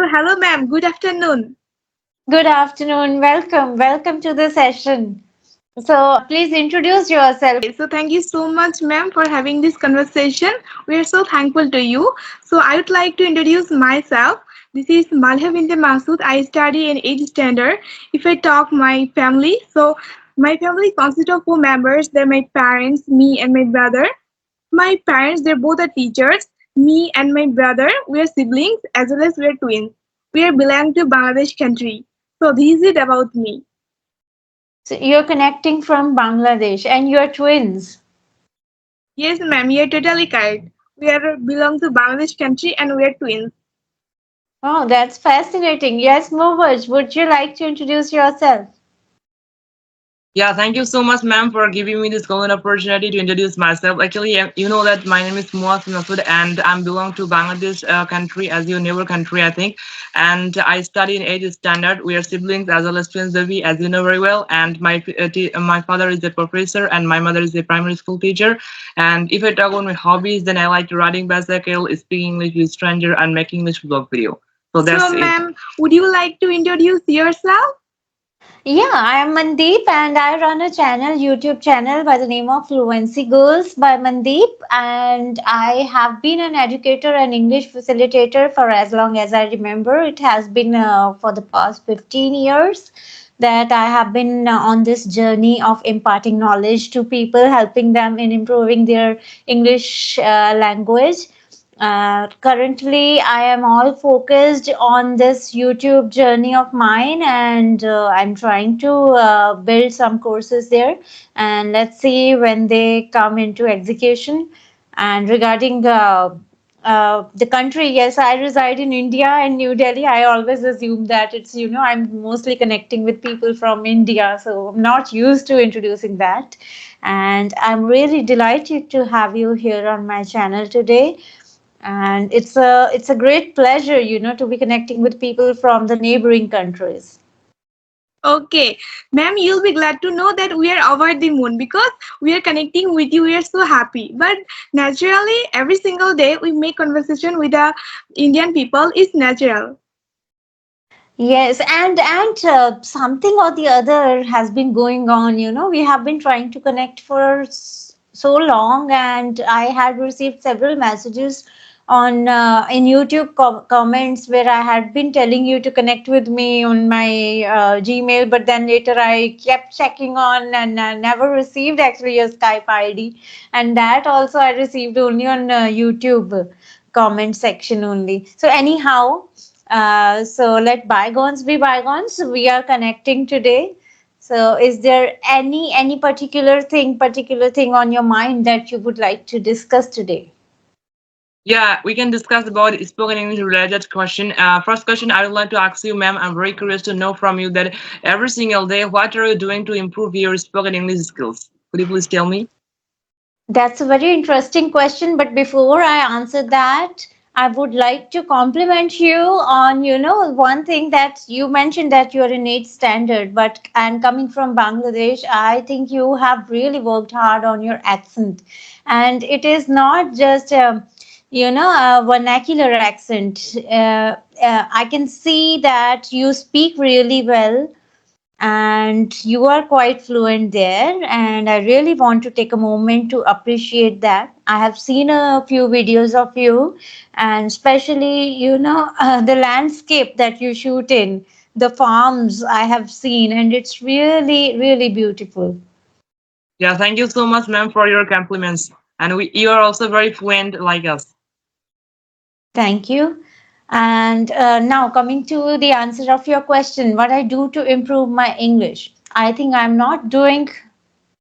hello, ma'am. Good afternoon. Good afternoon. Welcome to the session. So, please introduce yourself. Thank you so much, ma'am, for having this conversation. We are so thankful to you. So, I would like to introduce myself. This is Maliha Masood. I study in 8th standard. If I talk my family, so my family consists of 4 members. They're my parents, me, and my brother. My parents, they're both are teachers. Me and my brother, we are siblings as well as we are twins. We are belong to Bangladesh country. So, this is it about me. So, you're connecting from Bangladesh and you're twins. Yes, ma'am, you're totally correct. We are belong to Bangladesh country and we are twins. Oh, that's fascinating. Yes, Muwaj, would you like to introduce yourself? Yeah, thank you so much, ma'am, for giving me this golden opportunity to introduce myself. Actually, you know that my name is Muwaj and I belong to Bangladesh country as your neighbor country, I think. And I study in 8th standard. We are siblings as well as twins, baby, as you know very well. And my father is a professor and my mother is a primary school teacher. And if I talk about my hobbies, then I like riding bicycle, speaking English with stranger, and making English vlog video. So So, that's it. ma'am, would you like to introduce yourself? Yeah, I am Mandeep and I run a channel, YouTube channel by the name of Fluency Girls by Mandeep. And I have been an educator and English facilitator for as long as I remember. It has been for the past 15 years that I have been on this journey of imparting knowledge to people, helping them in improving their English language. Currently, I am all focused on this YouTube journey of mine, and I'm trying to build some courses there. And let's see when they come into execution. And regarding the country, yes, I reside in India and New Delhi. I always assume that I'm mostly connecting with people from India, so I'm not used to introducing that. And I'm really delighted to have you here on my channel today, and it's a great pleasure to be connecting with people from the neighboring countries. Okay, ma'am, you'll be glad to know that we are over the moon because we are connecting with you. We are so happy. But naturally, every single day we make conversation with the Indian people is natural. Yes, and something or the other has been going on. We have been trying to connect for so long, and I had received several messages on in YouTube comments where I had been telling you to connect with me on my Gmail, but then later I kept checking on and never received actually your Skype ID, and that also I received only on YouTube comment section only. So anyhow. So let bygones be bygones. We are connecting today. So is there any particular thing on your mind that you would like to discuss today? Yeah, we can discuss about spoken English related question. First question I would like to ask you, ma'am. I'm very curious to know from you that every single day, what are you doing to improve your spoken English skills? Could you please tell me? That's a very interesting question, but before I answer that, I would like to compliment you on, one thing that you mentioned that you're in 8th standard, but and coming from Bangladesh, I think you have really worked hard on your accent. And it is not just a vernacular accent. I can see that you speak really well and you are quite fluent there, and I really want to take a moment to appreciate that. I have seen a few videos of you, and especially the landscape that you shoot in, the farms I have seen, and it's really beautiful. Yeah, thank you so much, ma'am, for your compliments. And you are also very fluent like us. Thank you. And now coming to the answer of your question, what I do to improve my English. I think I'm not doing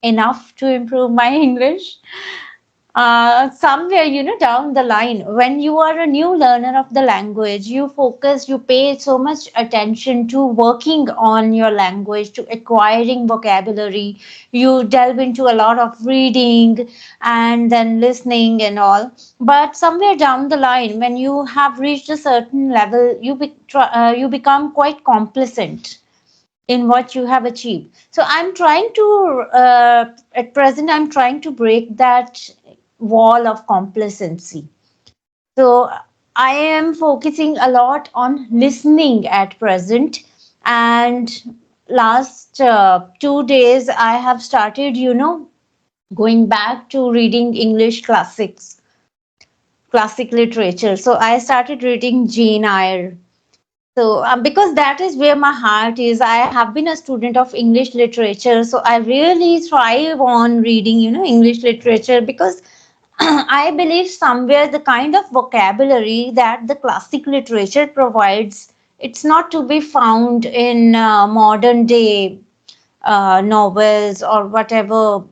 enough to improve my English. Somewhere down the line, when you are a new learner of the language, you pay so much attention to working on your language, to acquiring vocabulary. You delve into a lot of reading and then listening and all, but somewhere down the line, when you have reached a certain level, you become quite complacent in what you have achieved. So I'm trying to at present I'm trying to break that wall of complacency. So I am focusing a lot on listening at present. And last 2 days, I have started, going back to reading English classics, classic literature. So I started reading Jane Eyre. So, because that is where my heart is, I have been a student of English literature. So, I really thrive on reading, English literature because I believe somewhere the kind of vocabulary that the classic literature provides, it's not to be found in modern day novels or whatever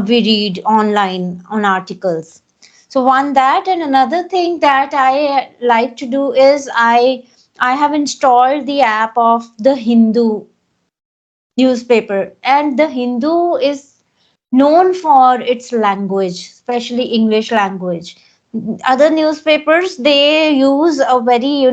we read online on articles. So one that, and another thing that I like to do is I have installed the app of the Hindu newspaper, and the Hindu is known for its language, especially English language. Other newspapers, they use a very,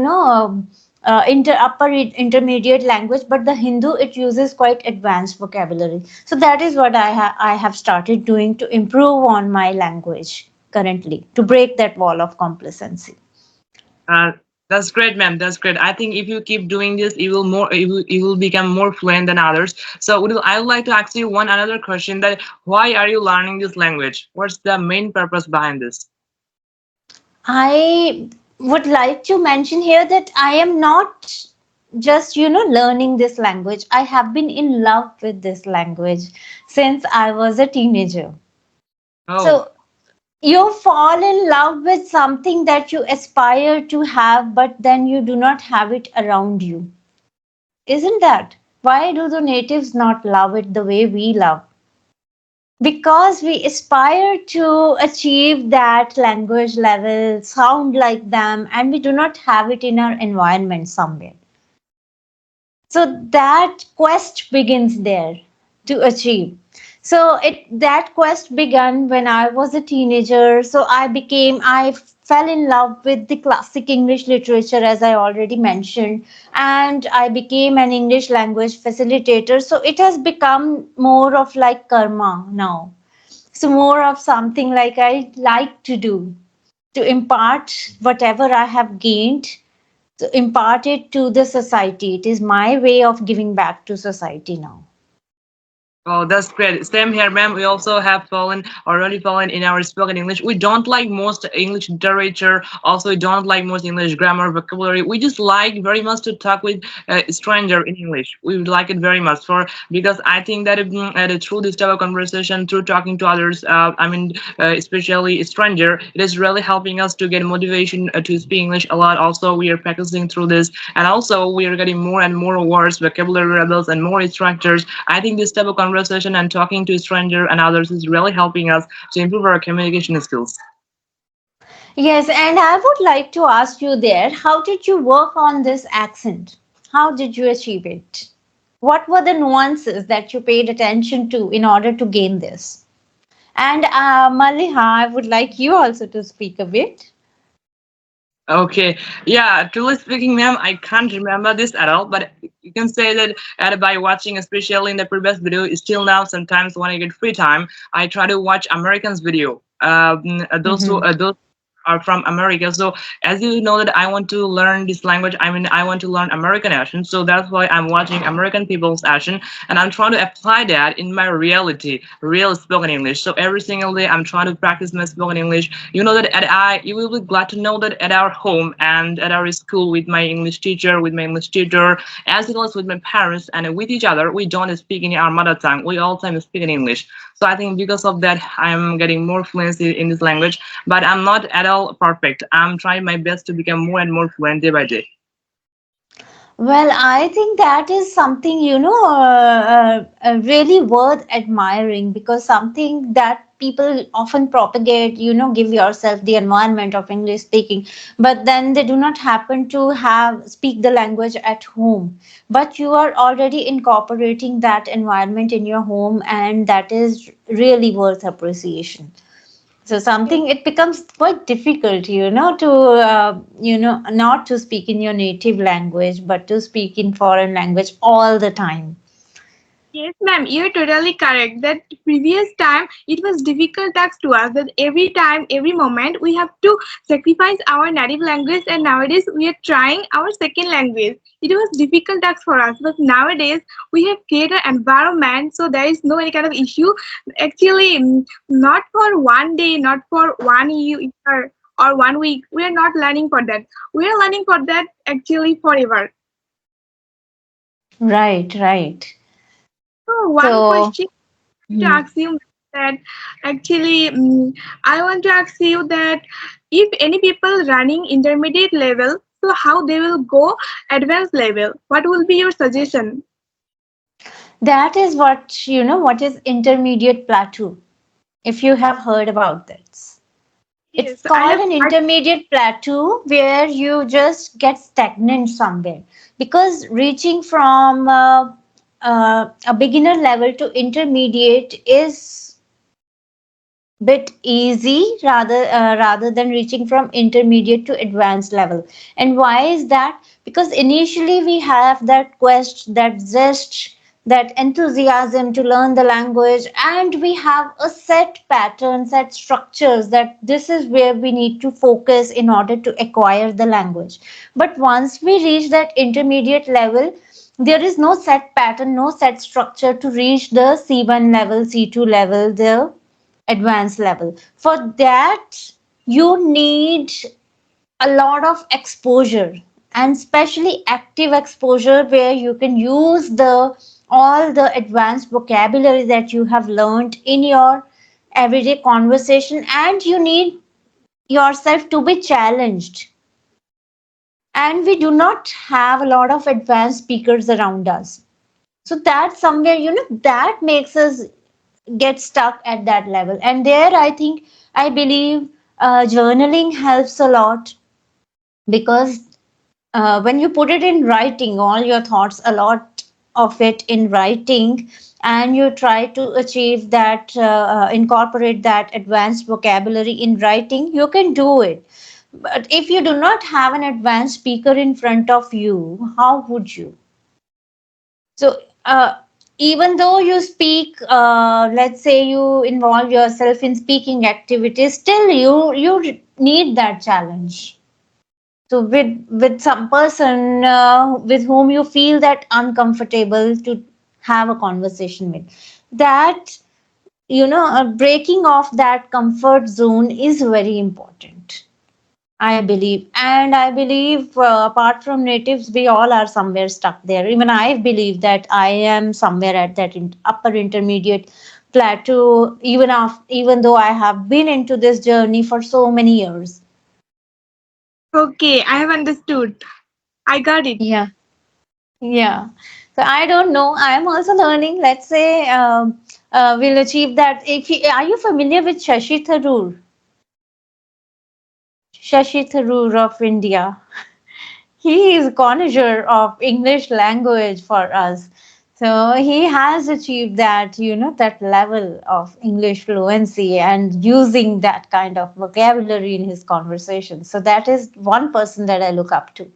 intermediate language, but the Hindu, it uses quite advanced vocabulary. So that is what I have started doing to improve on my language currently, to break that wall of complacency. Uh, that's great, ma'am. That's great. I think if you keep doing this, you will become more fluent than others. So, I would like to ask you one another question: that why are you learning this language? What's the main purpose behind this? I would like to mention here that I am not just, learning this language. I have been in love with this language since I was a teenager. Oh, So you fall in love with something that you aspire to have, but then you do not have it around you. Isn't that? Why do the natives not love it the way we love? Because we aspire to achieve that language level, sound like them, and we do not have it in our environment somewhere. So that quest begins there to achieve. So that quest began when I was a teenager. So I fell in love with the classic English literature, as I already mentioned, and I became an English language facilitator. So it has become more of like karma now. So more of something like I like to do, to impart whatever I have gained, to impart it to the society. It is my way of giving back to society now. oh, that's great. Same here, ma'am. We also have fallen already fallen in our spoken English. We don't like most English literature. Also, we don't like most English grammar, vocabulary. We just like very much to talk with a stranger in English. We would like it very much for because I think that through this type of conversation, through talking to others, especially a stranger, it is really helping us to get motivation to speak English a lot. Also, we are practicing through this, and also we are getting more and more words, vocabulary levels, and more structures. I think this type of conversation and talking to a stranger and others is really helping us to improve our communication skills. Yes, and I would like to ask you there, how did you work on this accent? How did you achieve it? What were the nuances that you paid attention to in order to gain this? And Maliha, I would like you also to speak a bit. Okay, yeah, truly speaking, ma'am, I can't remember this at all, but you can say that by watching, especially in the previous video, still now, sometimes when I get free time, I try to watch Americans' video. Those are from America. So as you know that I want to learn this language, I want to learn American accent. So that's why I'm watching American people's accent and I'm trying to apply that in my reality, real spoken English. So every single day I'm trying to practice my spoken English. You know that you will be glad to know that at our home and at our school with my English teacher, as well as with my parents and with each other, we don't speak in our mother tongue. We all time speak in English. So I think because of that, I'm getting more fluency in this language, but I'm not at all perfect. I'm trying my best to become more and more fluent day by day. Well, I think that is something, really worth admiring, because something that people often propagate, give yourself the environment of English speaking, but then they do not happen to speak the language at home. But you are already incorporating that environment in your home, and that is really worth appreciation. So something, it becomes quite difficult, to not to speak in your native language, but to speak in foreign language all the time. Yes, ma'am, you're totally correct. That previous time it was difficult task to us. That every time, every moment, we have to sacrifice our native language, and nowadays we are trying our second language. It was difficult task for us, but nowadays we have created an environment, so there is no any kind of issue. Actually, not for one day, not for 1 year or 1 week. We are not learning for that. We are learning for that actually forever. Right, right. So one So, question to hmm, ask you that actually I want to ask you that if any people running intermediate level, so how they will go advanced level? What will be your suggestion? that is what, what is intermediate plateau, if you have heard about this. It's Yes, I called have an heard. intermediate plateau where you just get stagnant somewhere. Because reaching from a beginner level to intermediate is bit easy rather than reaching from intermediate to advanced level. And why is that? Because initially we have that quest, that zest, that enthusiasm to learn the language, and we have a set pattern, set structures, that this is where we need to focus in order to acquire the language. But once we reach that intermediate level, there is no set pattern, no set structure to reach the C1 level, C2 level, the advanced level. For that, you need a lot of exposure, and especially active exposure, where you can use the all the advanced vocabulary that you have learned in your everyday conversation, and you need yourself to be challenged. And we do not have a lot of advanced speakers around us, so that somewhere, that makes us get stuck at that level. And there, I believe journaling helps a lot. Because when you put it in writing, all your thoughts, a lot of it in writing, and you try to achieve that, incorporate that advanced vocabulary in writing, you can do it. But if you do not have an advanced speaker in front of you, how would you? So, even though you speak, let's say you involve yourself in speaking activities, still you need that challenge. So, with some person with whom you feel that uncomfortable to have a conversation with, that breaking off that comfort zone is very important. I believe. And I believe, apart from natives, we all are somewhere stuck there. Even I believe that I am somewhere at that upper intermediate plateau, even though I have been into this journey for so many years. Okay, I have understood. I got it. Yeah, yeah. So I don't know. I am also learning. Let's say we'll achieve that. Are you familiar with Shashi Tharoor? Shashi Tharoor of India. He is connoisseur of English language for us. So he has achieved that, that level of English fluency and using that kind of vocabulary in his conversation. So that is one person that I look up to.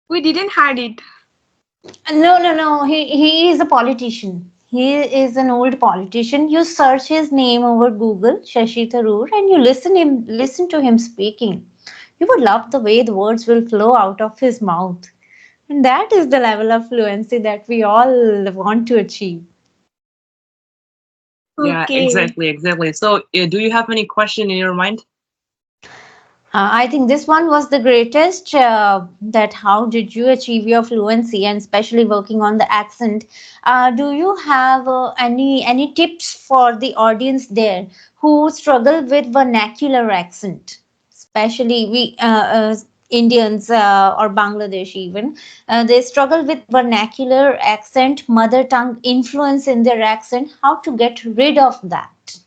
We didn't had it. No, no, no. He is a politician. He is an old politician. You search his name over Google, Shashi Tharoor, and you listen to him speaking. You would love the way the words will flow out of his mouth. And that is the level of fluency that we all want to achieve. Yeah, Okay. exactly, exactly. So, do you have any question in your mind? I think this one was the greatest. That how did you achieve your fluency, and especially working on the accent? Do you have any tips for the audience there who struggle with vernacular accent? Especially we Indians or Bangladesh even, they struggle with vernacular accent, mother tongue influence in their accent. How to get rid of that?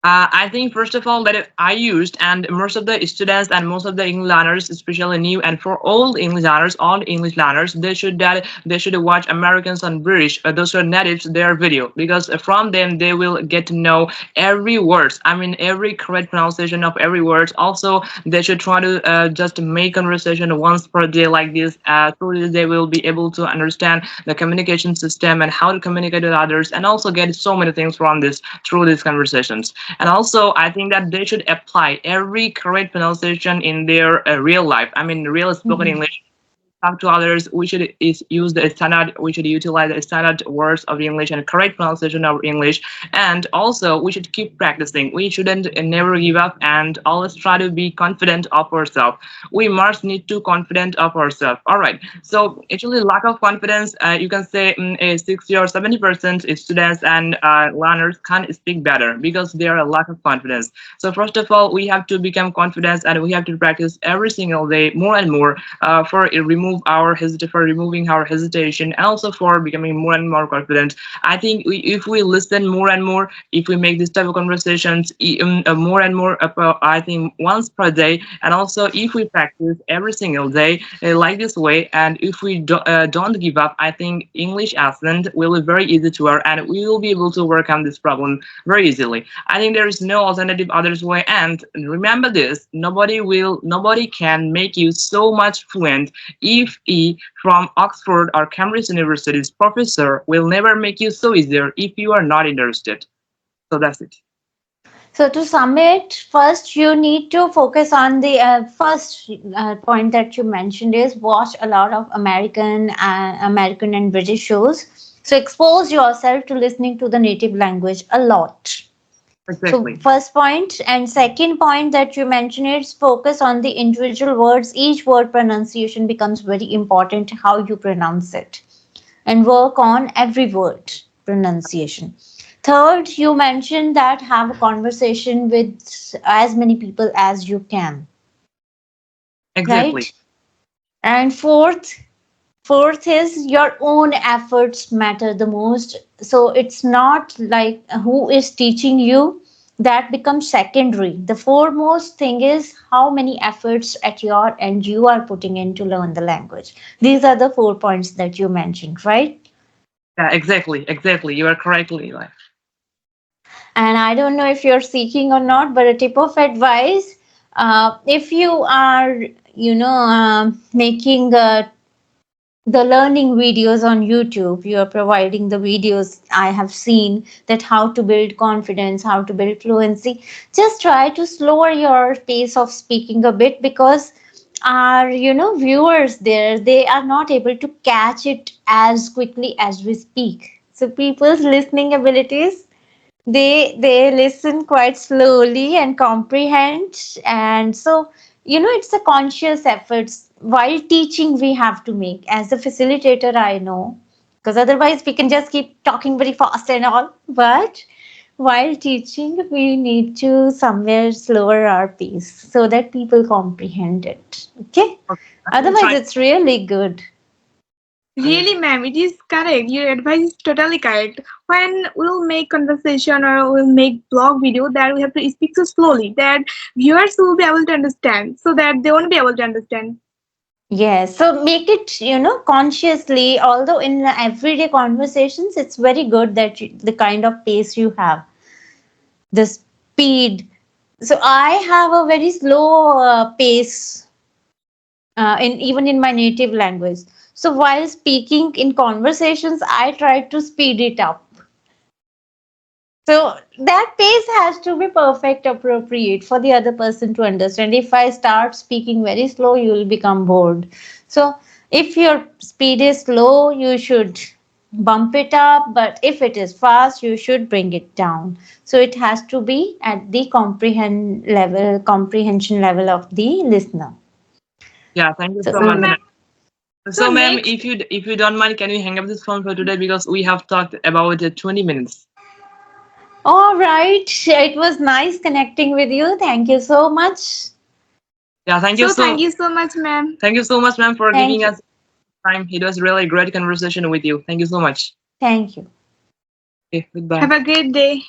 I think first of all that I used, and most of the students and most of the English learners, especially new and for all English learners, they should watch Americans and British, those who are natives, their video, because from them they will get to know every words. I mean every correct pronunciation of every word. Also, they should try to just make conversation once per day like this. Through this, they will be able to understand the communication system and how to communicate with others, and also get so many things from this through these conversations. And also, I think that they should apply every correct pronunciation in their real life. I mean, real spoken Mhm. English, talk to others, we should use the standard, we should utilize the standard words of English and correct pronunciation of English. And also, we should keep practicing. We shouldn't never give up and always try to be confident of ourselves. We must need to confident of ourselves. All right. So actually, lack of confidence, you can say 60 or 70% students and learners can't speak better because they are a lack of confidence. So first of all, we have to become confident and we have to practice every single day more and more for removing our hesitation and also for becoming more and more confident. I think if we listen more and more, if we make this type of conversations more and more, I think once per day, and also if we practice every single day like this way, and if we don't give up, I think English accent will be very easy to learn, and we will be able to work on this problem very easily. I think there is no alternative others way. And remember this: nobody can make you so much fluent if he from Oxford or Cambridge University's professor will never make you so easier if you are not interested. So that's it. So to sum it, first you need to focus on the first point that you mentioned is watch a lot of American and British shows. So expose yourself to listening to the native language a lot. So Exactly. first point, and second point that you mentioned is focus on the individual words. Each word pronunciation becomes very important, how you pronounce it, and work on every word pronunciation. Third, you mentioned that have a conversation with as many people as you can, Exactly. right? And fourth is your own efforts matter the most. So it's not like who is teaching you, that becomes secondary. The foremost thing is how many efforts at your end you are putting in to learn the language. These are the 4 points that you mentioned, right? Yeah, exactly. Exactly. You are correctly like. And I don't know if you're seeking or not, but a tip of advice, if you are, making the learning videos on YouTube, you are providing the videos. I have seen that how to build confidence, how to build fluency. Just try to slower your pace of speaking a bit, because our viewers there, they are not able to catch it as quickly as we speak. So people's listening abilities, they listen quite slowly and comprehend. And so it's a conscious efforts while teaching we have to make. As a facilitator, I know, because otherwise we can just keep talking very fast and all, but while teaching we need to somewhere slower our pace so that people comprehend it. Okay, Okay. I will otherwise try. it's really good. I will. Really, ma'am, it is correct. Your advice is totally correct. When we'll make conversation or we'll make blog video, that we have to speak so slowly that viewers will be able to understand, so that they won't be able to understand. Yes, so make it, consciously. Although in everyday conversations, it's very good that the kind of pace you have, the speed. So I have a very slow pace, in even in my native language. So while speaking in conversations, I try to speed it up. So that pace has to be perfect, appropriate for the other person to understand. If I start speaking very slow, you will become bored. So if your speed is slow, you should bump it up. But if it is fast, you should bring it down. So it has to be at the comprehension level of the listener. Yeah. Thank you So so So, much, ma'am, ma'am. so So, ma'am, next, if you don't mind, can you hang up this phone for today because we have talked about 20 minutes. all right, it was nice connecting with you. Thank you so much. Yeah. so thank you so much, ma'am. Thank you so much, ma'am, for Thank giving you. us time. It was really a great conversation with you. Thank you so much. Thank you. Okay. Goodbye. Have a great day.